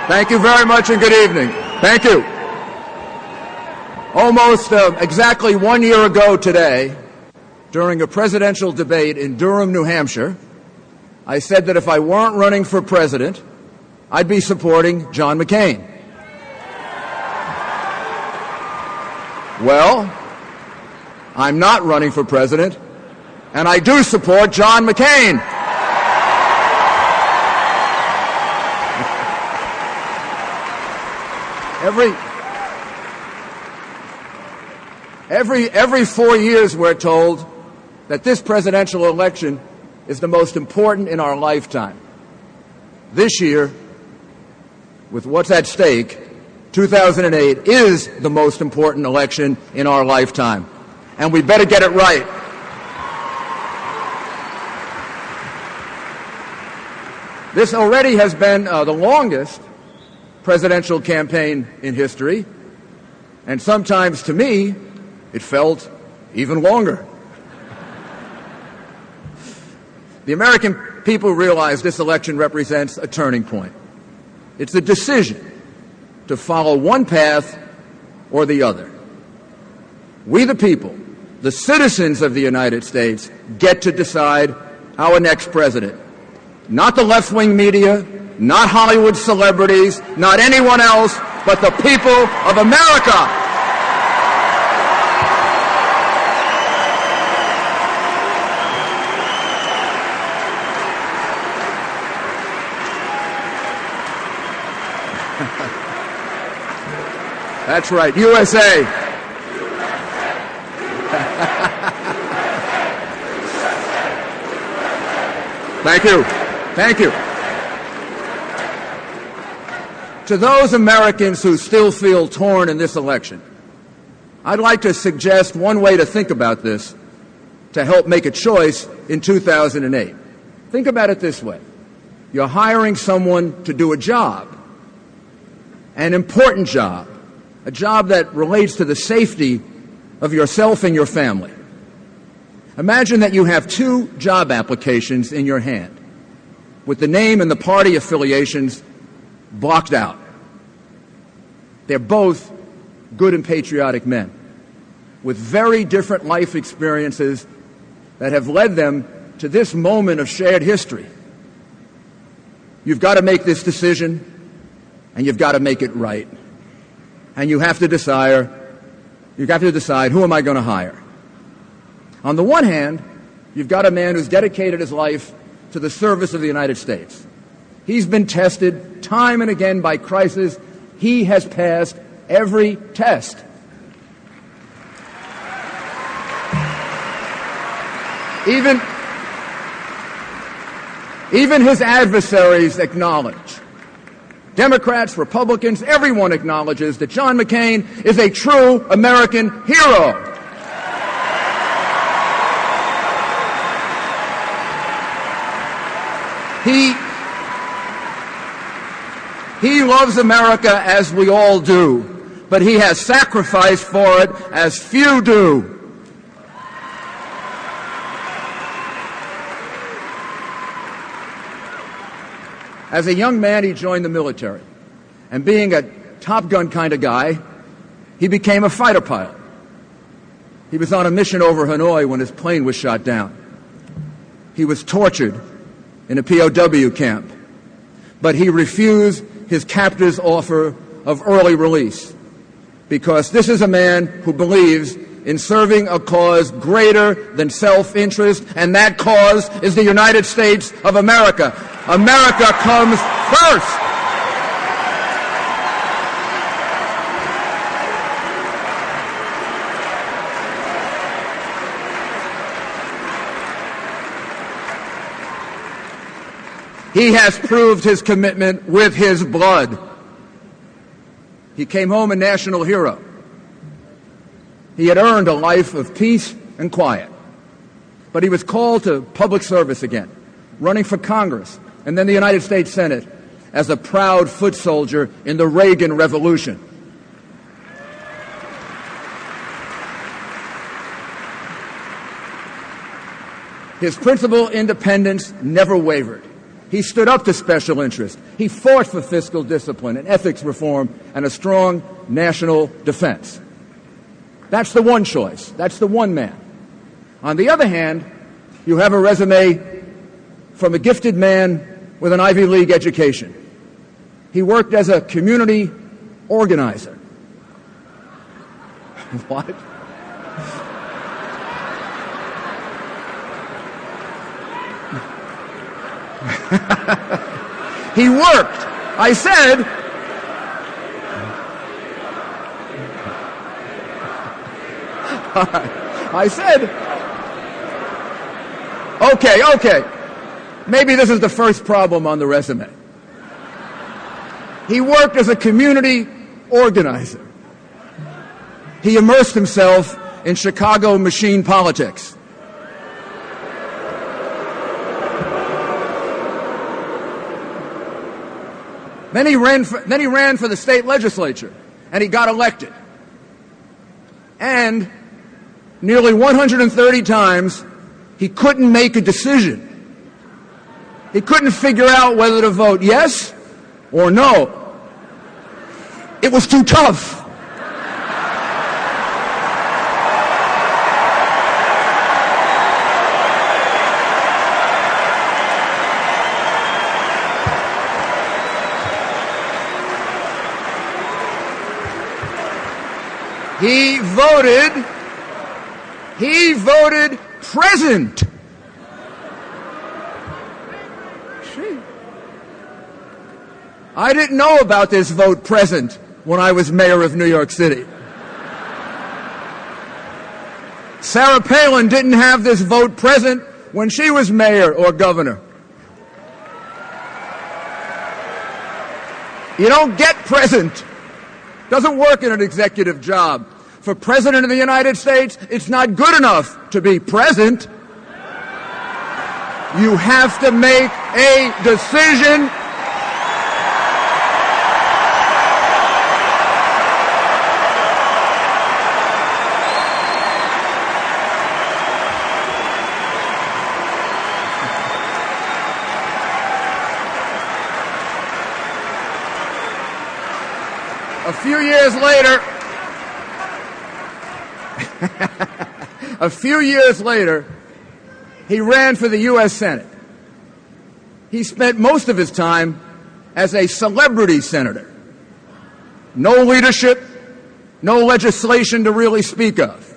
Thank you very much and good evening. Thank you. Almost exactly 1 year ago today, during a presidential debate in Durham, New Hampshire, I said that if I weren't running for president, I'd be supporting John McCain. Well, I'm not running for president, and I do support John McCain. Every 4 years we're told that this presidential election is the most important in our lifetime. This year, with what's at stake, 2008 is the most important election in our lifetime. And we better get it right. This already has been the longest presidential campaign in history, and sometimes, to me, it felt even longer. The American people realize this election represents a turning point. It's a decision to follow one path or the other. We, the people, the citizens of the United States, get to decide our next president. Not the left-wing media, not Hollywood celebrities, not anyone else, but the people of America. That's right, USA. Thank you. Thank you. To those Americans who still feel torn in this election, I'd like to suggest one way to think about this to help make a choice in 2008. Think about it this way. You're hiring someone to do a job, an important job, a job that relates to the safety of yourself and your family. Imagine that you have 2 job applications in your hand with the name and the party affiliations blocked out. They're both good and patriotic men with very different life experiences that have led them to this moment of shared history. You've got to make this decision, and you've got to make it right. And you have to decide, who am I going to hire? On the one hand, you've got a man who's dedicated his life to the service of the United States. He's been tested time and again by crisis. He has passed every test. Even his adversaries acknowledge. Democrats, Republicans, everyone acknowledges that John McCain is a true American hero. He loves America as we all do, but he has sacrificed for it as few do. As a young man, he joined the military, and being a Top Gun kind of guy, he became a fighter pilot. He was on a mission over Hanoi when his plane was shot down. He was tortured in a POW camp, but he refused his captor's offer of early release because this is a man who believes in serving a cause greater than self-interest, and that cause is the United States of America. America comes first. He has proved his commitment with his blood. He came home a national hero. He had earned a life of peace and quiet. But he was called to public service again, running for Congress and then the United States Senate as a proud foot soldier in the Reagan Revolution. His principled independence never wavered. He stood up to special interests. He fought for fiscal discipline and ethics reform and a strong national defense. That's the one choice. That's the one man. On the other hand, you have a resume from a gifted man with an Ivy League education. He worked as a community organizer. What? He worked. I said, okay. Maybe this is the first problem on the resume. He worked as a community organizer. He immersed himself in Chicago machine politics. Then he ran for the state legislature, and he got elected. And nearly 130 times, he couldn't make a decision. He couldn't figure out whether to vote yes or no. It was too tough. He voted present. I didn't know about this vote present when I was mayor of New York City. Sarah Palin didn't have this vote present when she was mayor or governor. You don't get present. Doesn't work in an executive job. For President of the United States, it's not good enough to be present. You have to make a decision. A few years later, he ran for the U.S. Senate. He spent most of his time as a celebrity senator. No leadership, no legislation to really speak of.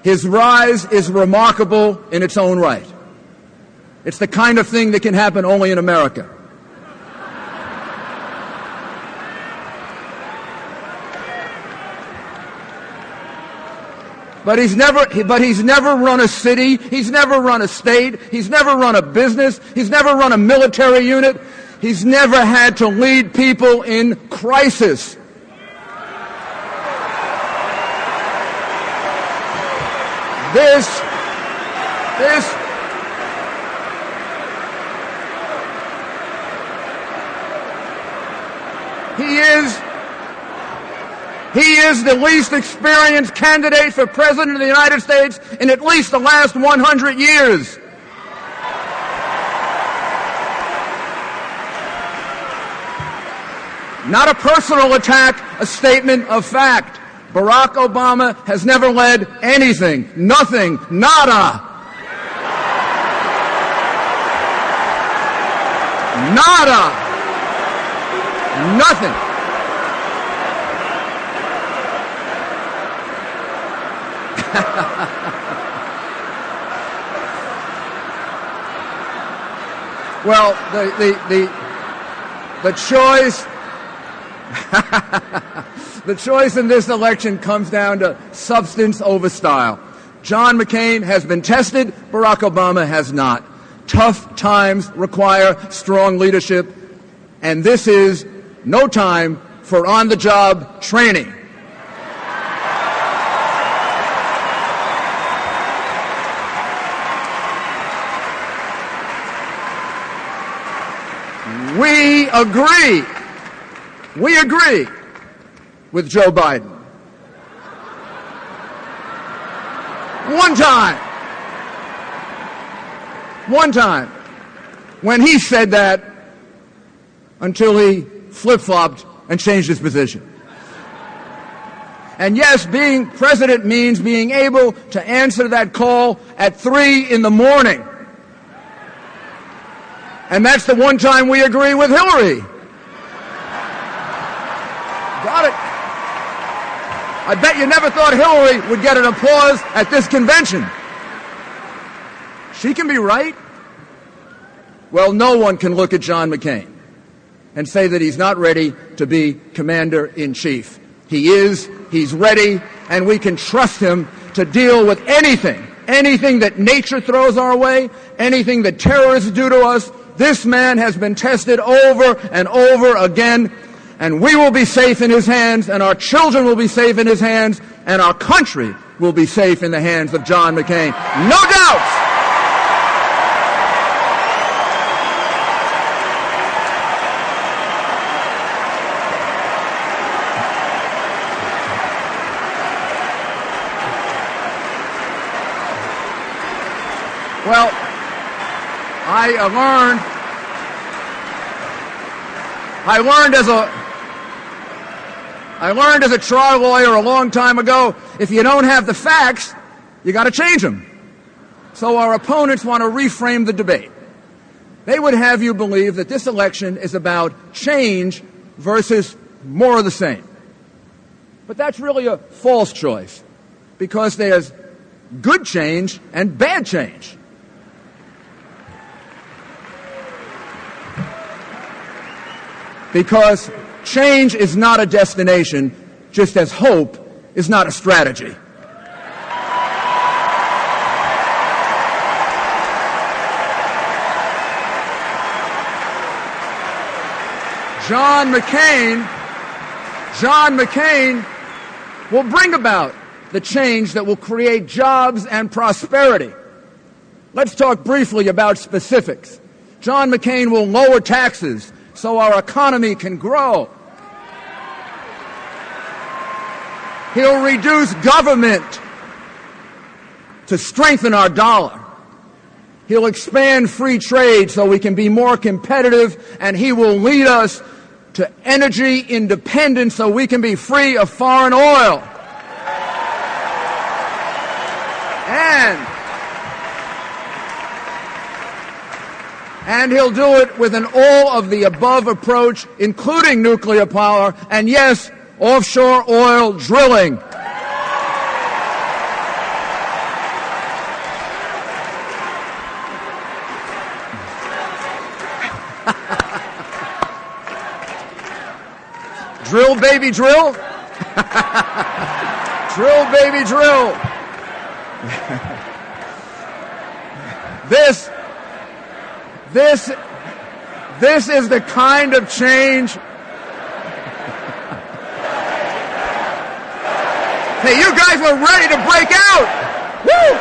His rise is remarkable in its own right. It's the kind of thing that can happen only in America. But he's never run a city, he's never run a state, he's never run a business, he's never run a military unit, he's never had to lead people in crisis. He is the least experienced candidate for President of the United States in at least the last 100 years. Not a personal attack, a statement of fact. Barack Obama has never led anything. Nothing. Nada. Nada. Nothing. Well, the choice the choice in this election comes down to substance over style. John McCain has been tested, Barack Obama has not. Tough times require strong leadership, and this is no time for on-the-job training. We agree with Joe Biden. One time. when he said that until he flip-flopped and changed his position. And yes, being president means being able to answer that call at 3 in the morning. And that's the one time we agree with Hillary. Got it. I bet you never thought Hillary would get an applause at this convention. She can be right. Well, no one can look at John McCain and say that he's not ready to be commander-in-chief. He is, he's ready, and we can trust him to deal with anything that nature throws our way, anything that terrorists do to us. This man has been tested over and over again, and we will be safe in his hands, and our children will be safe in his hands, and our country will be safe in the hands of John McCain. No doubt! Well, I learned as a trial lawyer a long time ago, if you don't have the facts, you got to change them. So our opponents want to reframe the debate. They would have you believe that this election is about change versus more of the same. But that's really a false choice, because there's good change and bad change. Because change is not a destination, just as hope is not a strategy. John McCain will bring about the change that will create jobs and prosperity. Let's talk briefly about specifics. John McCain will lower taxes so our economy can grow. He'll reduce government to strengthen our dollar. He'll expand free trade so we can be more competitive, and he will lead us to energy independence so we can be free of foreign oil. And he'll do it with an all-of-the-above approach, including nuclear power, and yes, offshore oil drilling. Drill, baby, drill. Drill, baby, drill. This is the kind of change. Hey, you guys were ready to break out. Woo!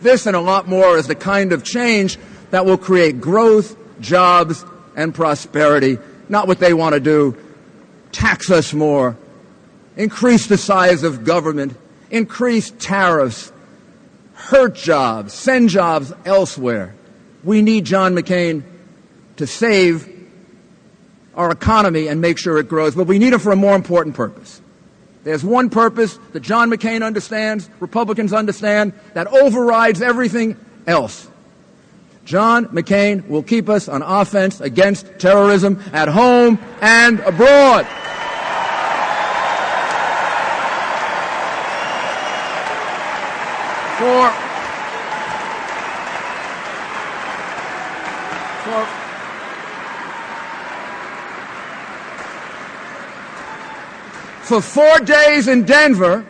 This and a lot more is the kind of change that will create growth, jobs, and prosperity. Not what they want to do. Tax us more, increase the size of government, increase tariffs, hurt jobs, send jobs elsewhere. We need John McCain to save our economy and make sure it grows, but we need him for a more important purpose. There's one purpose that John McCain understands, Republicans understand, that overrides everything else. John McCain will keep us on offense against terrorism at home and abroad. For 4 days in Denver,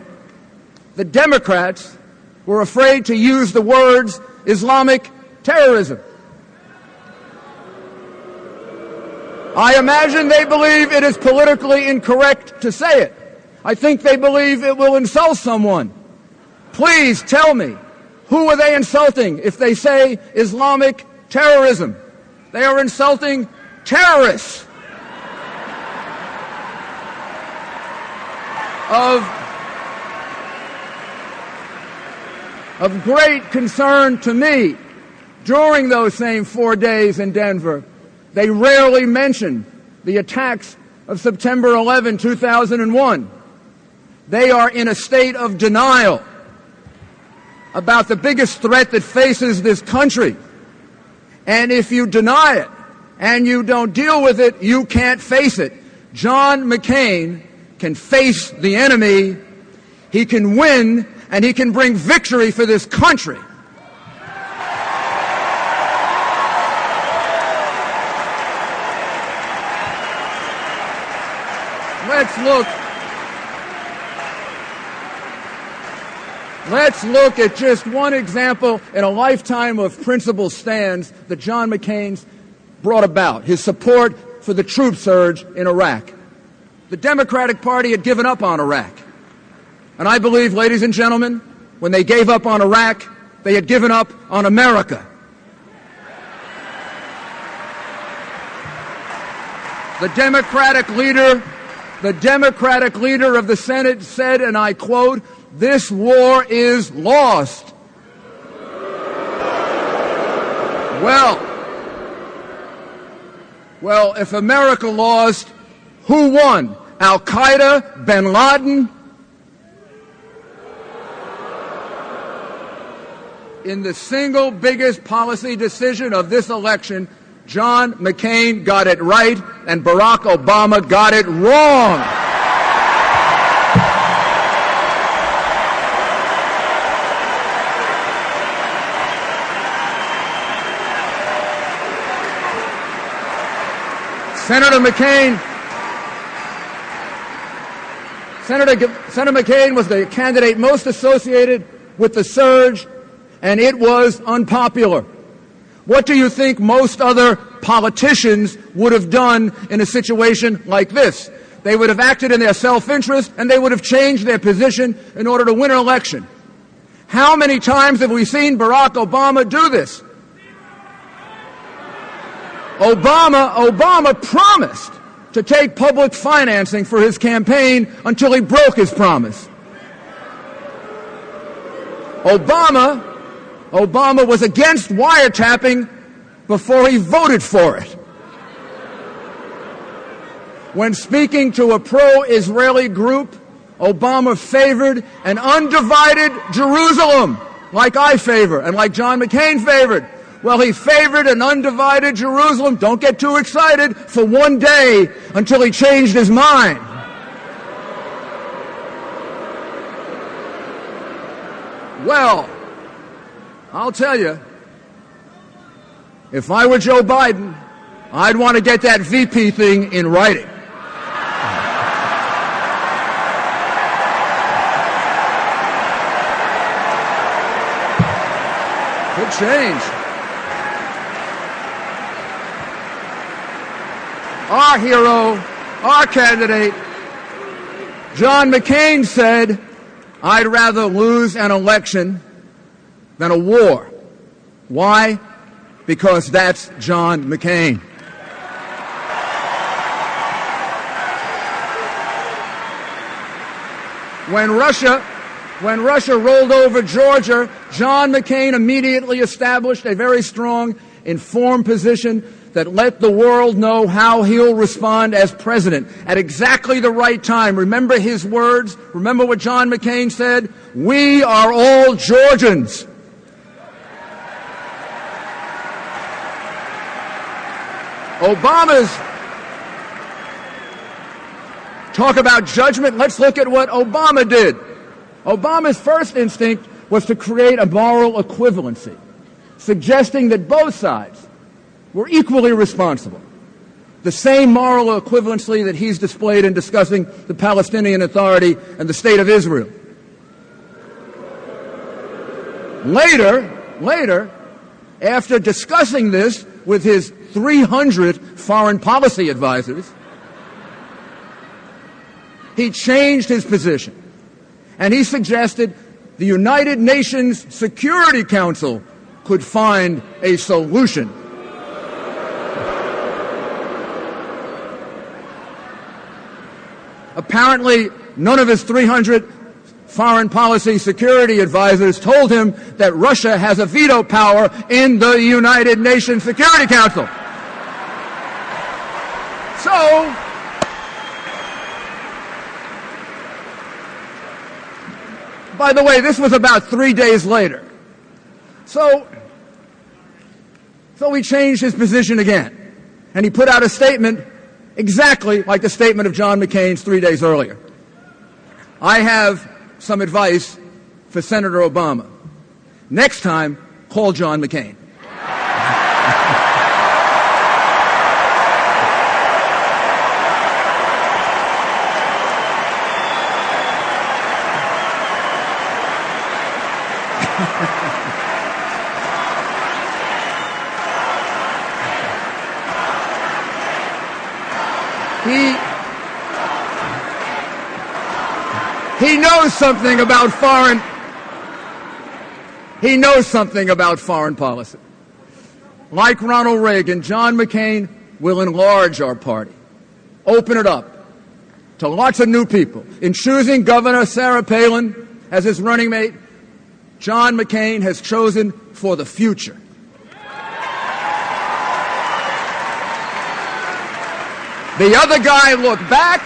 the Democrats were afraid to use the words Islamic terrorism. I imagine they believe it is politically incorrect to say it. I think they believe it will insult someone. Please tell me, who are they insulting if they say Islamic terrorism? They are insulting terrorists. of great concern to me during those same 4 days in Denver, they rarely mentioned the attacks of September 11, 2001. They are in a state of denial about the biggest threat that faces this country. And if you deny it and you don't deal with it, you can't face it. John McCain can face the enemy, he can win, and he can bring victory for this country. Let's look at just one example in a lifetime of principled stands that John McCain's brought about, his support for the troop surge in Iraq. The Democratic Party had given up on Iraq. And I believe, ladies and gentlemen, when they gave up on Iraq, they had given up on America. The Democratic leader of the Senate said, and I quote, "This war is lost." Well, if America lost, who won? Al-Qaeda, bin Laden? In the single biggest policy decision of this election, John McCain got it right and Barack Obama got it wrong. Senator McCain was the candidate most associated with the surge, and it was unpopular. What do you think most other politicians would have done in a situation like this? They would have acted in their self-interest, and they would have changed their position in order to win an election. How many times have we seen Barack Obama do this? Obama promised to take public financing for his campaign until he broke his promise. Obama was against wiretapping before he voted for it. When speaking to a pro-Israeli group, Obama favored an undivided Jerusalem, like I favor and like John McCain favored. Well, he favored an undivided Jerusalem, don't get too excited, for one day until he changed his mind. Well, I'll tell you, if I were Joe Biden, I'd want to get that VP thing in writing. Could change. Our hero, our candidate, John McCain said, "I'd rather lose an election than a war." Why? Because that's John McCain. When Russia rolled over Georgia, John McCain immediately established a very strong, informed position that let the world know how he'll respond as president at exactly the right time. Remember his words? Remember what John McCain said? "We are all Georgians." Obama's talk about judgment. Let's look at what Obama did. Obama's first instinct was to create a moral equivalency, suggesting that both sides were equally responsible. The same moral equivalency that he's displayed in discussing the Palestinian Authority and the State of Israel. Later, after discussing this with his 300 foreign policy advisors, he changed his position. And he suggested the United Nations Security Council could find a solution. Apparently, none of his 300 foreign policy security advisors told him that Russia has a veto power in the United Nations Security Council. So, by the way, this was about 3 days later. So he changed his position again. And he put out a statement exactly like the statement of John McCain's 3 days earlier. I have some advice for Senator Obama. Next time, call John McCain. He knows something about foreign policy. Like Ronald Reagan, John McCain will enlarge our party, open it up to lots of new people. In choosing Governor Sarah Palin as his running mate, John McCain has chosen for the future. The other guy looked back,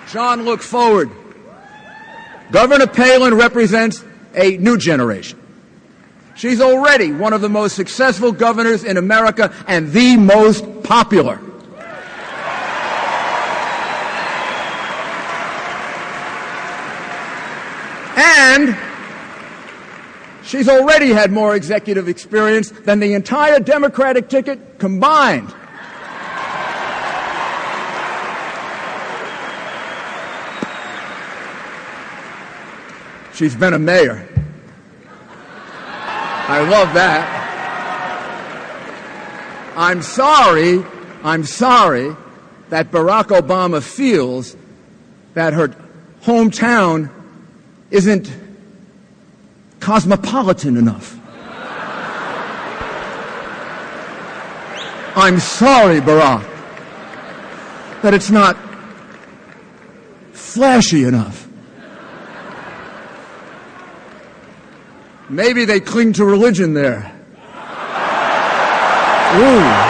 John looked forward. Governor Palin represents a new generation. She's already one of the most successful governors in America and the most popular. And she's already had more executive experience than the entire Democratic ticket combined. She's been a mayor. I love that. I'm sorry that Barack Obama feels that her hometown isn't cosmopolitan enough. I'm sorry, Barack, that it's not flashy enough. Maybe they cling to religion there. Ooh.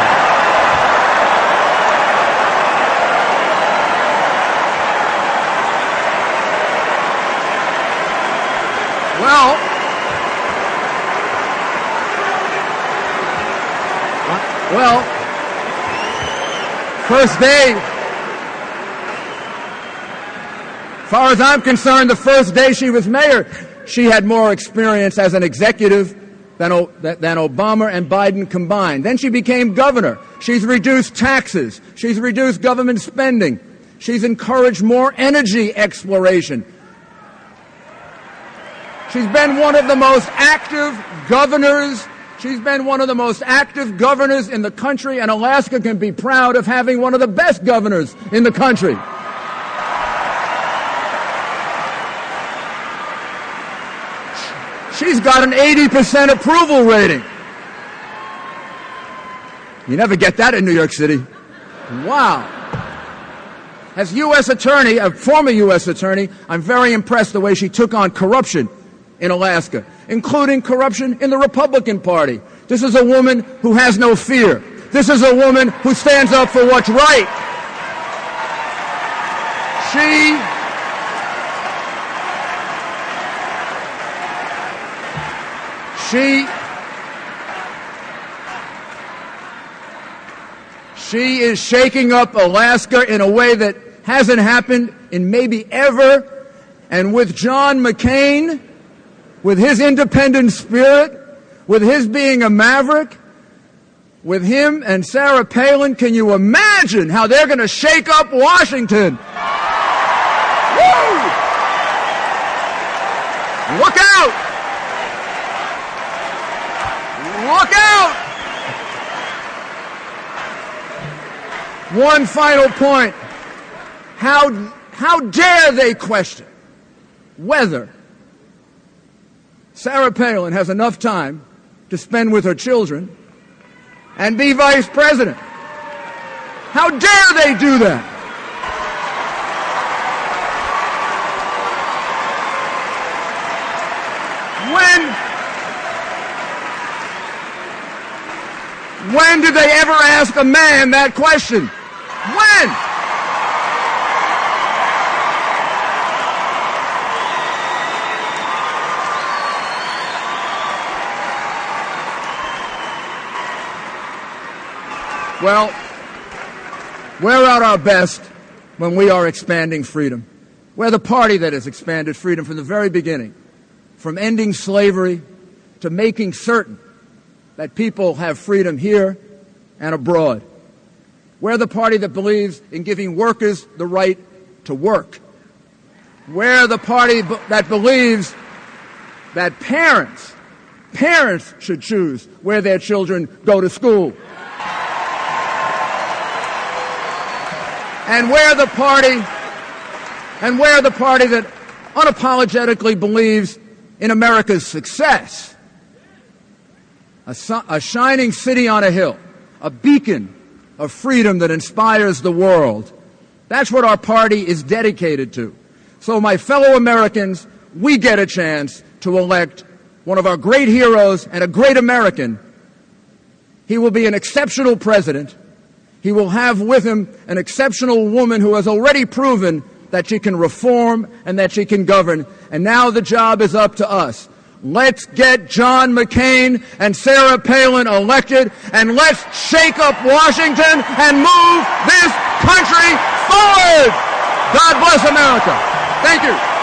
Well, first day, as far as I'm concerned, the first day she was mayor, she had more experience as an executive than Obama and Biden combined. Then she became governor. She's reduced taxes. She's reduced government spending. She's encouraged more energy exploration. She's been one of the most active governors. She's been one of the most active governors in the country, and Alaska can be proud of having one of the best governors in the country. She's got an 80% approval rating. You never get that in New York City. Wow. As U.S. Attorney, a former U.S. Attorney, I'm very impressed the way she took on corruption in Alaska, including corruption in the Republican Party. This is a woman who has no fear. This is a woman who stands up for what's right. She is shaking up Alaska in a way that hasn't happened in maybe ever. And with John McCain, with his independent spirit, with his being a maverick, with him and Sarah Palin, can you imagine how they're going to shake up Washington? Woo! Look out! Look out! One final point. How dare they question whether Sarah Palin has enough time to spend with her children and be vice president? How dare they do that? When did they ever ask a man that question? When? Well, we're at our best when we are expanding freedom. We're the party that has expanded freedom from the very beginning, from ending slavery to making certain that people have freedom here and abroad. We're the party that believes in giving workers the right to work. We're the party that believes that parents should choose where their children go to school. And we're the party that unapologetically believes in America's success. A shining city on a hill, a beacon of freedom that inspires the world. That's what our party is dedicated to. So, my fellow Americans, we get a chance to elect one of our great heroes and a great American. He will be an exceptional president. He will have with him an exceptional woman who has already proven that she can reform and that she can govern. And now the job is up to us. Let's get John McCain and Sarah Palin elected, and let's shake up Washington and move this country forward. God bless America. Thank you.